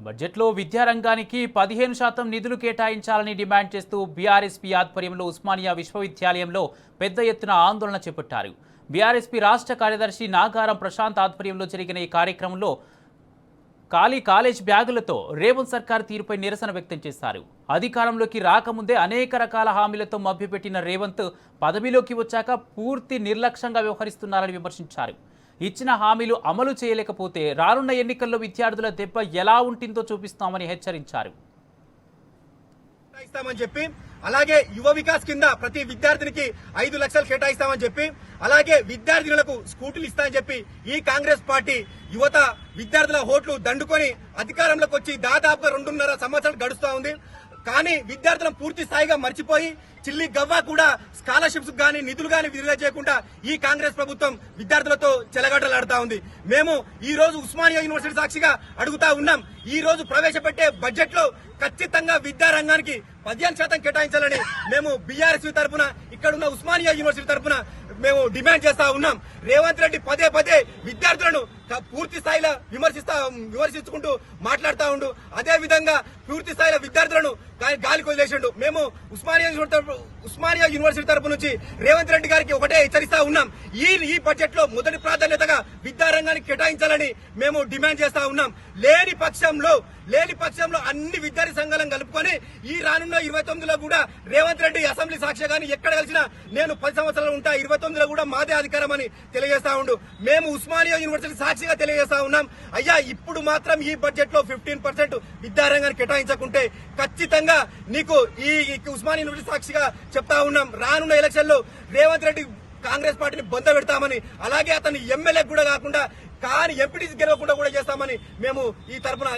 బడ్జెట్లో విద్యారంగానికి 15% నిధులు కేటాయించాలని డిమాండ్ చేస్తూ బీఆర్ఎస్పీ ఆధ్వర్యంలో ఉస్మానియా విశ్వవిద్యాలయంలో పెద్ద ఎత్తున ఆందోళన చేపట్టారు. బీఆర్ఎస్పీ రాష్ట్ర కార్యదర్శి నాగారం ప్రశాంత్ ఆధ్వర్యంలో జరిగిన ఈ కార్యక్రమంలో ఖాళీ కాలేజ్ బ్యాగులతో రేవంత్ సర్కార్ తీరుపై నిరసన వ్యక్తం చేశారు. అధికారంలోకి రాకముందే అనేక రకాల హామీలతో మభ్యపెట్టిన రేవంత్ పదవిలోకి వచ్చాక పూర్తి నిర్లక్ష్యంగా వ్యవహరిస్తున్నారని విమర్శించారు. ఇచ్చిన హామీలు అమలు చేయలేకపోతే రానున్న ఎన్నికల్లో విద్యార్థుల దెబ్బ ఎలా ఉంటుందో చూపిస్తామని హెచ్చరించారు. చెప్పి అలాగే యువ వికాస్ కింద ప్రతి విద్యార్థినికి 5 లక్షలు కేటాయిస్తామని చెప్పి అలాగే విద్యార్థినులకు స్కూటీలు ఇస్తామని చెప్పి ఈ కాంగ్రెస్ పార్టీ యువత విద్యార్థుల ఓట్లు దండుకొని అధికారంలోకి వచ్చి దాదాపుగా 2.5 సంవత్సరాలు గడుస్తా ఉంది. కానీ విద్యార్థులను పూర్తి స్థాయిగా మర్చిపోయి చిల్లి గవ్వ కూడా స్కాలర్షిప్స్ గానీ నిధులు గానీ విడుదల చేయకుండా ఈ కాంగ్రెస్ ప్రభుత్వం విద్యార్థులతో చెలగాటలాడుతా ఉంది. మేము ఈ రోజు ఉస్మానియా యూనివర్సిటీ సాక్షిగా అడుగుతా ఉన్నాం. ఈ రోజు ప్రవేశపెట్టే బడ్జెట్ లో ఖచ్చితంగా విద్యారంగానికి 15% కేటాయించాలని మేము బీఆర్ఎస్ తరఫున ఇక్కడున్న ఉస్మానియా యూనివర్సిటీ తరఫున మేము డిమాండ్ చేస్తా ఉన్నాం. రేవంత్ రెడ్డి పదే పదే విద్యార్థులను పూర్తి స్థాయిలో విమర్శించుకుంటూ మాట్లాడుతూ ఉండు. అదే విధంగా పూర్తి స్థాయిలో విద్యార్థులను గాలికి వదిలేసిండు. మేము ఉస్మానియా యూనివర్సిటీ తరపు నుంచి రేవంత్ రెడ్డి గారికి ఒకటే హెచ్చరిస్తా ఉన్నాం. ఈ బడ్జెట్ లో మొదటి ప్రాధాన్యతగా విద్యారంగానికి కేటాయించాలని మేము డిమాండ్ చేస్తా ఉన్నాం. లేని పక్షంలో అన్ని విద్యార్థి సంఘాలను కలుపుకొని ఈ రానున్న 29లో కూడా రేవంత్ రెడ్డి అసెంబ్లీ సాక్షిగా కానీ ఎక్కడ కలిసినా నేను 10 సంవత్సరాలు ఉంటా, 29లో కూడా మాదే అధికారం అని తెలియజేస్తా ఉండు. మేము ఉస్మానియా యూనివర్సిటీ సాక్షిగా తెలియజేస్తా ఉన్నాం. అయ్యా ఇప్పుడు మాత్రం ఈ బడ్జెట్ లో 15% విద్యారంగానికి కేటాయించకుంటే ఖచ్చితంగా నీకు ఈ ఉస్మానియా యూనివర్సిటీ సాక్షిగా చెప్తా ఉన్నాం. రానున్న ఎలక్షన్ లో రేవంత్ రెడ్డి కాంగ్రెస్ పార్టీని బొంద పెడతామని, అలాగే అతన్ని ఎమ్మెల్యే కూడా కాకుండా కానీ ఎంపీటీసీ గెలవకుండా కూడా చేస్తామని మేము ఈ తరఫున